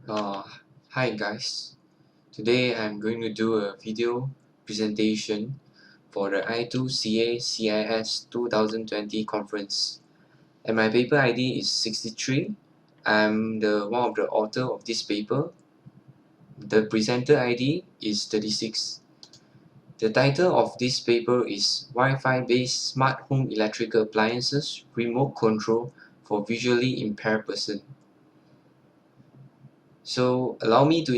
Uh, Hi guys, today I'm going to do a video presentation for the I2CACIS2020 conference, and my paper ID is 63. I'm one of the author of this paper. The presenter ID is 36. The title of this paper is Wi-Fi based smart home electrical appliances remote control for visually impaired person. So allow me to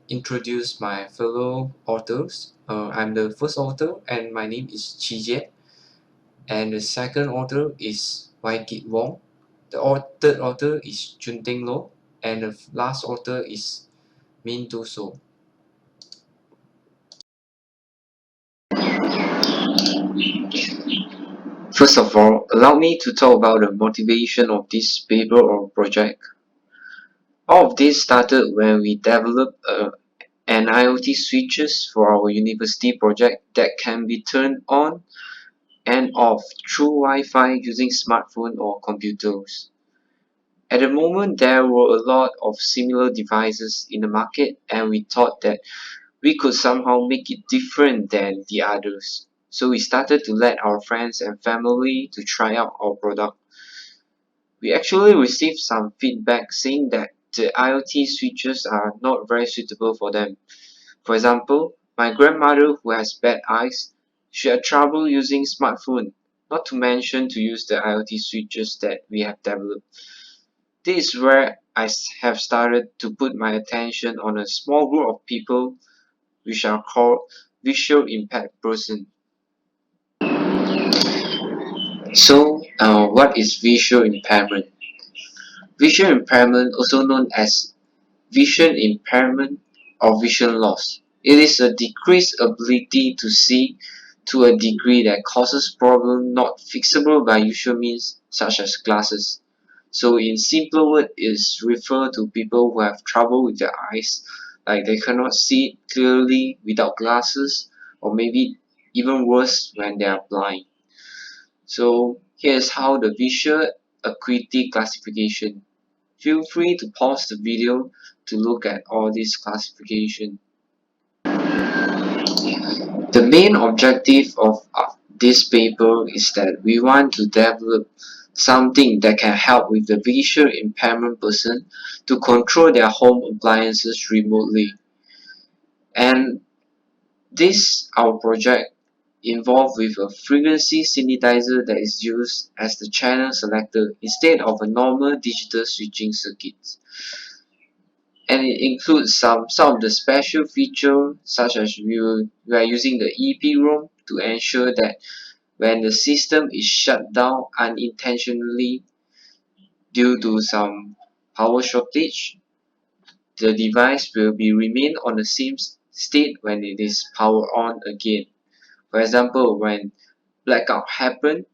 introduce my fellow authors. I'm the first author and my name is Chijie, and the second author is Wong. The third author is Chun, and the last author is Min Tu So. First of all, allow me to talk about the motivation of this paper or project. All of this started when we developed an IoT switches for our university project that can be turned on and off through Wi-Fi using smartphone or computers. At the moment, there were a lot of similar devices in the market, and we thought that we could somehow make it different than the others. So we started to let our friends and family to try out our product. We actually received some feedback saying that the IoT switches are not very suitable for them. For example, my grandmother who has bad eyes, she had trouble using smartphone, not to mention to use the IoT switches that we have developed. This is where I have started to put my attention on a small group of people which are called visual impaired person. So, what is visual impairment? Visual impairment, also known as vision impairment or vision loss. It is a decreased ability to see to a degree that causes problem not fixable by usual means such as glasses. So in simpler words, is refer to people who have trouble with their eyes, like they cannot see clearly without glasses, or maybe even worse when they are blind. So here's how the visual acuity classification. Feel free to pause the video to look at all these classification. The main objective of this paper is that we want to develop something that can help with the visual impairment person to control their home appliances remotely. And this our project involved with a frequency synthesizer that is used as the channel selector instead of a normal digital switching circuit. And it includes some of the special features such as we are using the EEPROM to ensure that when the system is shut down unintentionally due to some power shortage, the device will be remain on the same state when it is powered on again. For example, when blackout happen,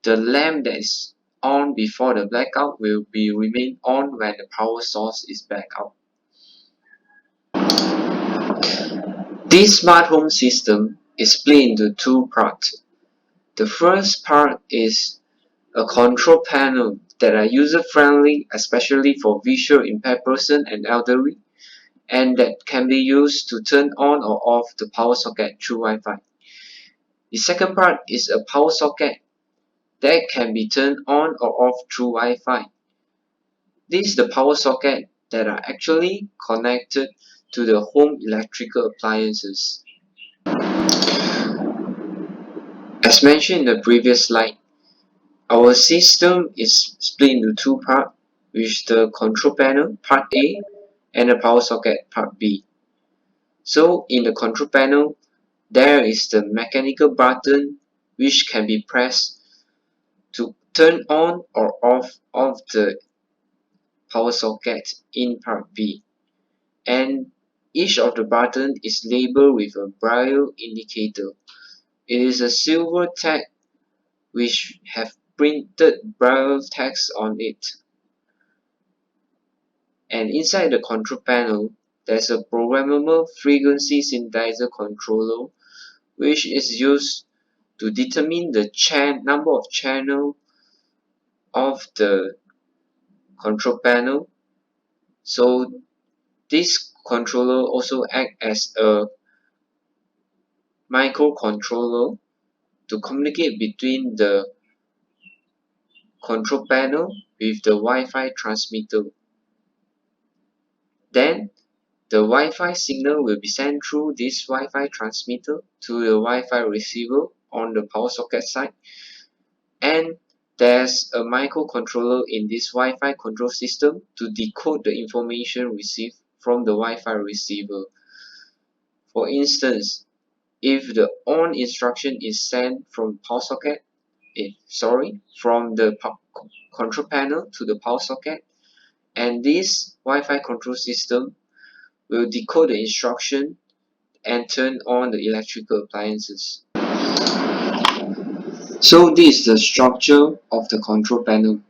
the lamp that is on before the blackout will be remain on when the power source is back out. This smart home system is split into two parts. The first part is a control panel that are user-friendly, especially for visual impaired person and elderly, and that can be used to turn on or off the power socket through Wi-Fi. The second part is a power socket that can be turned on or off through Wi-Fi. This is the power socket that are actually connected to the home electrical appliances. As mentioned in the previous slide, our system is split into two parts, with the control panel, part A, and the power socket, part B. So in the control panel, there is the mechanical button which can be pressed to turn on or off of the power socket in part B. And each of the button is labeled with a Braille indicator. It is a silver tag which have printed Braille text on it. And inside the control panel, there's a programmable frequency synthesizer controller which is used to determine the number of channels of the control panel So this controller also acts as a microcontroller to communicate between the control panel with the Wi-Fi transmitter. Then the Wi-Fi signal will be sent through this Wi-Fi transmitter to the Wi-Fi receiver on the power socket side, and there's a microcontroller in this Wi-Fi control system to decode the information received from the Wi-Fi receiver. For instance, if the on instruction is sent from power socket, from the control panel to the power socket, and this Wi-Fi control system will decode the instruction and turn on the electrical appliances. So this is the structure of the control panel.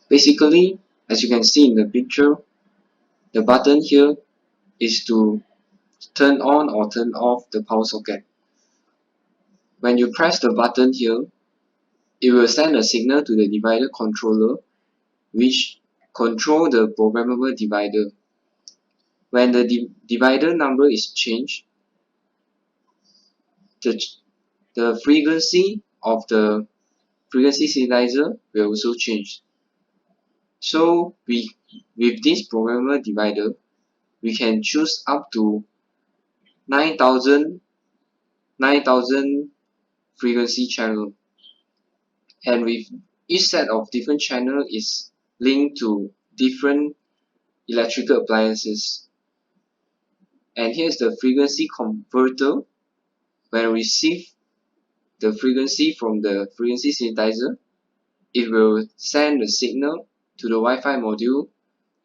Basically, as you can see in the picture, the button here is to turn on or turn off the power socket. When you press the button here, it will send a signal to the divider controller, which control the programmable divider. When the divider number is changed, the frequency of the frequency synthesizer will also change. So with this programmable divider, we can choose up to 9,000 frequency channel, and with each set of different channel is linked to different electrical appliances. And here's the frequency converter. When we receive the frequency from the frequency synthesizer, it will send the signal to the Wi-Fi module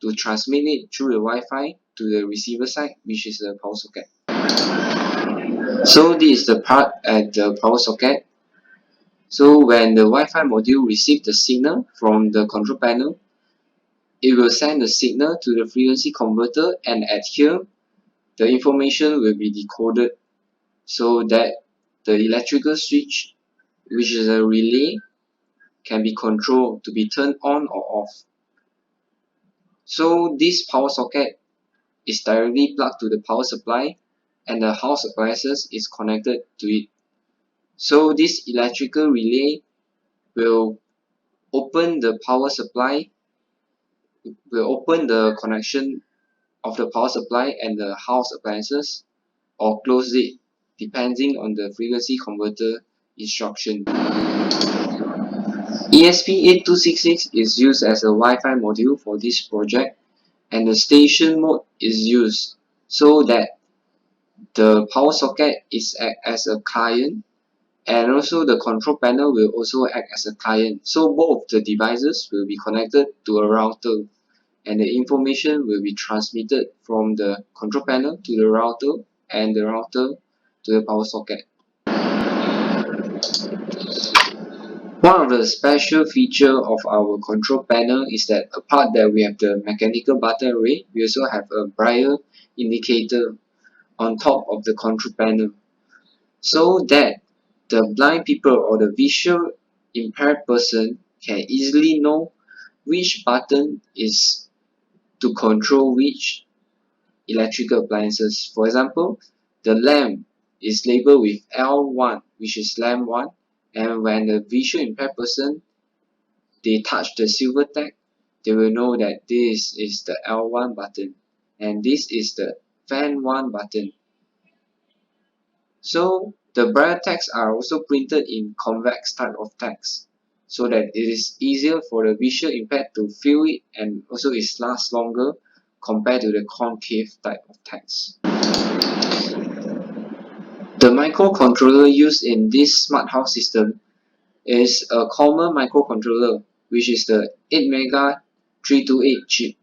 to transmit it through the Wi-Fi to the receiver side, which is the power socket. So this is the part at the power socket. So when the Wi-Fi module receives the signal from the control panel, it will send the signal to the frequency converter, and at here, the information will be decoded so that the electrical switch, which is a relay, can be controlled to be turned on or off. So this power socket is directly plugged to the power supply, and the house appliances is connected to it. So this electrical relay will open the power supply, will open the connection of the power supply and the house appliances, or close it depending on the frequency converter instruction. ESP8266 is used as a Wi-Fi module for this project, and the station mode is used so that the power socket is act as a client, and also the control panel will also act as a client. So both the devices will be connected to a router, and the information will be transmitted from the control panel to the router, and the router to the power socket. One of the special features of our control panel is that apart that we have the mechanical button array, we also have a Braille indicator on top of the control panel, so that the blind people or the visual impaired person can easily know which button is to control which electrical appliances. For example, the lamp is labeled with L1, which is lamp 1, and when the visual impaired person they touch the silver tag, they will know that this is the L1 button and this is the fan 1 button. So the Braille text are also printed in convex type of text, so that it is easier for the visual impaired to feel it, and also it lasts longer compared to the concave type of text. The microcontroller used in this smart house system is a common microcontroller, which is the 8 328 chip.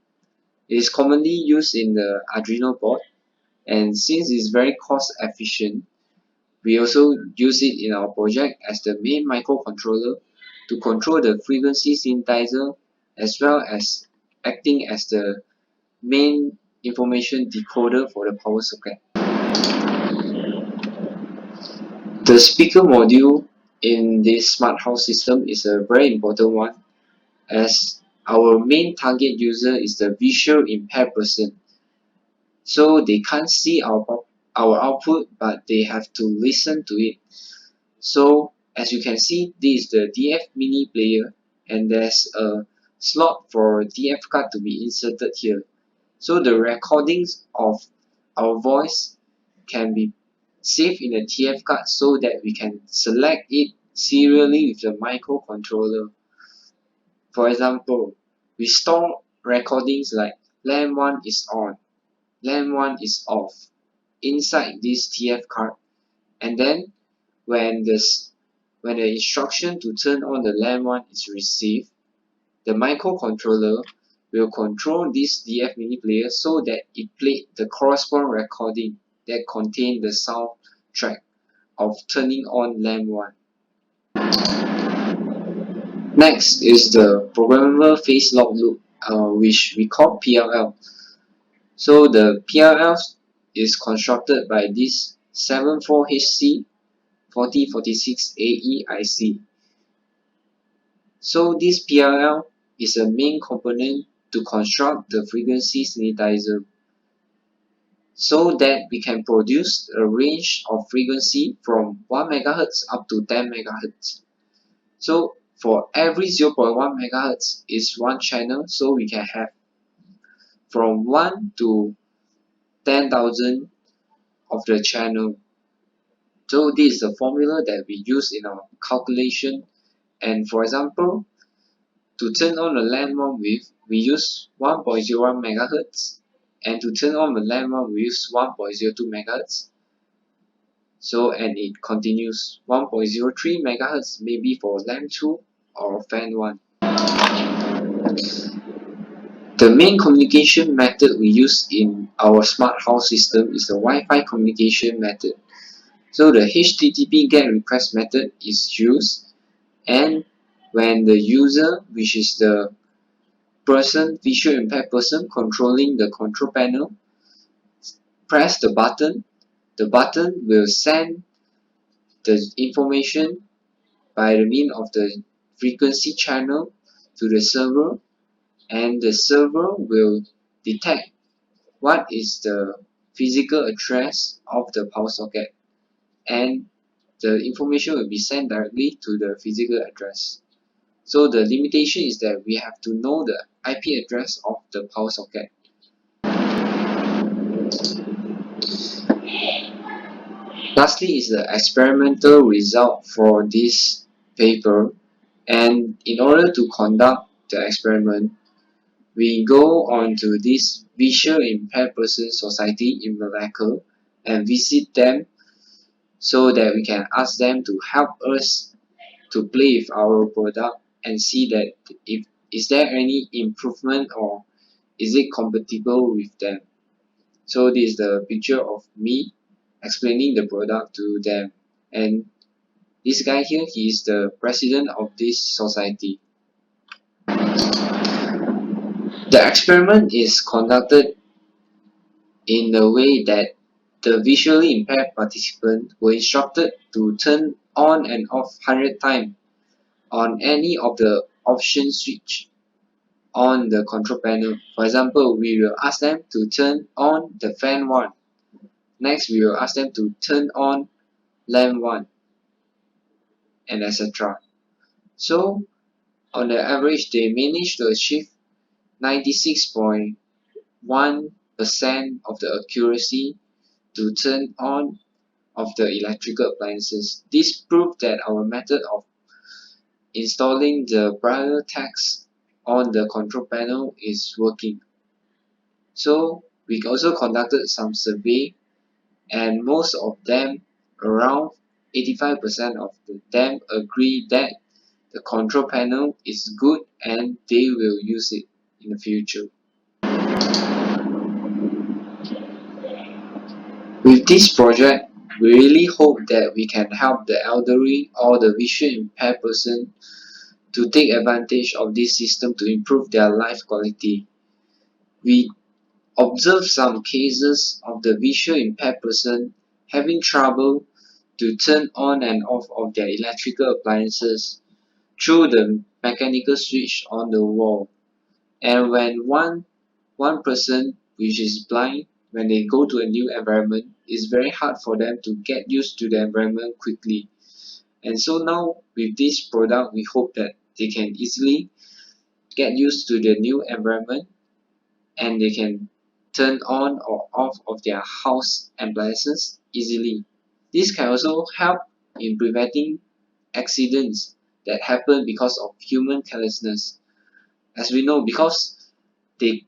It is commonly used in the Arduino board, and since it's very cost efficient, we also use it in our project as the main microcontroller to control the frequency synthesizer, as well as acting as the main information decoder for the power socket. The speaker module in this smart house system is a very important one, as our main target user is the visual impaired person. So they can't see our output, but they have to listen to it. So as you can see, this is the DF mini player, and there's a slot for DF card to be inserted here. So the recordings of our voice can be saved in a TF card so that we can select it serially with the microcontroller. For example, we store recordings like LAN 1 is on, LAN 1 is off inside this TF card, and then when when the instruction to turn on the LAN 1 is received, the microcontroller will control this DF mini player so that it played the corresponding recording that contain the soundtrack of turning on LAN 1. Next is the programmable phase lock loop, which we call PLL. So the PLL is constructed by this 74HC 4046AE IC. So this PLL is a main component to construct the frequency synthesizer so that we can produce a range of frequency from 1 MHz up to 10 MHz. So for every 0.1 MHz is one channel, so we can have from 1 to 10,000 of the channel. So this is the formula that we use in our calculation. And for example, to turn on the LAN 1 wave, we use 1.01 MHz, and to turn on the LAN 1 we use 1.02 MHz. So and it continues 1.03 MHz maybe for LAN 2 or fan 1. The main communication method we use in our smart house system is the Wi-Fi communication method. So the HTTP GET request method is used, and when the user, which is the visual impaired person controlling the control panel, press the button will send the information by the means of the frequency channel to the server, and the server will detect what is the physical address of the power socket, and the information will be sent directly to the physical address. So the limitation is that we have to know the IP address of the power socket. Lastly is the experimental result for this paper, and in order to conduct the experiment, we go on to this visual impaired person society in Malacca and visit them so that we can ask them to help us to play with our product and see that if is there any improvement or is it compatible with them. So this is the picture of me explaining the product to them, and this guy here, he is the president of this society. The experiment is conducted in a way that the visually impaired participants were instructed to turn on and off 100 times on any of the option switch on the control panel. For example, we will ask them to turn on the fan 1. Next, we will ask them to turn on LAN 1, and etc. So, on the average, they managed to achieve 96.1% of the accuracy to turn on of the electrical appliances. This proved that our method of installing the Braille text on the control panel is working. So we also conducted some survey, and most of them, around 85% of them, agree that the control panel is good and they will use it in the future. With this project, we really hope that we can help the elderly or the visually impaired person to take advantage of this system to improve their life quality. We observe some cases of the visually impaired person having trouble to turn on and off of their electrical appliances through the mechanical switch on the wall. And when one person which is blind, when they go to a new environment, it's very hard for them to get used to the environment quickly. And so now with this product, we hope that they can easily get used to the new environment and they can turn on or off of their house appliances easily. This can also help in preventing accidents that happen because of human carelessness. As we know, because they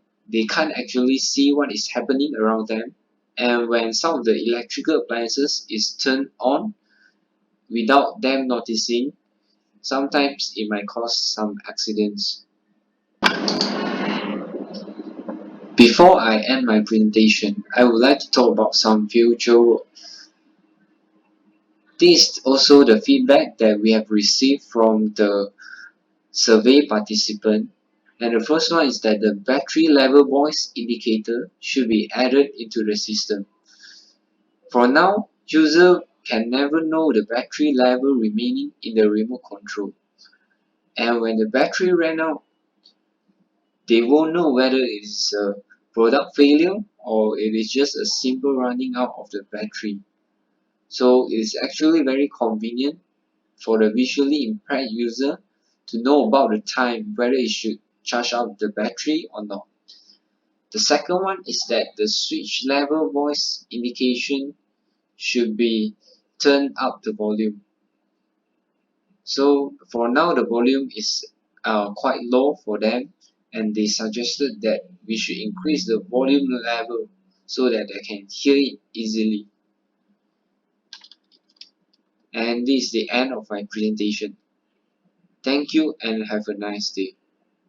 can't actually see what is happening around them, and when some of the electrical appliances is turned on without them noticing, sometimes it might cause some accidents. Before I end my presentation, I would like to talk about some future work. This is also the feedback that we have received from the survey participant. And the first one is that the battery level voice indicator should be added into the system. For now, user can never know the battery level remaining in the remote control. And when the battery ran out, they won't know whether it is a product failure or it is just a simple running out of the battery. So it is actually very convenient for the visually impaired user to know about the time whether it should charge up the battery or not. The second one is that the switch level voice indication should be turned up the volume. So for now the volume is quite low for them, and they suggested that we should increase the volume level so that they can hear it easily. And this is the end of my presentation. Thank you and have a nice day.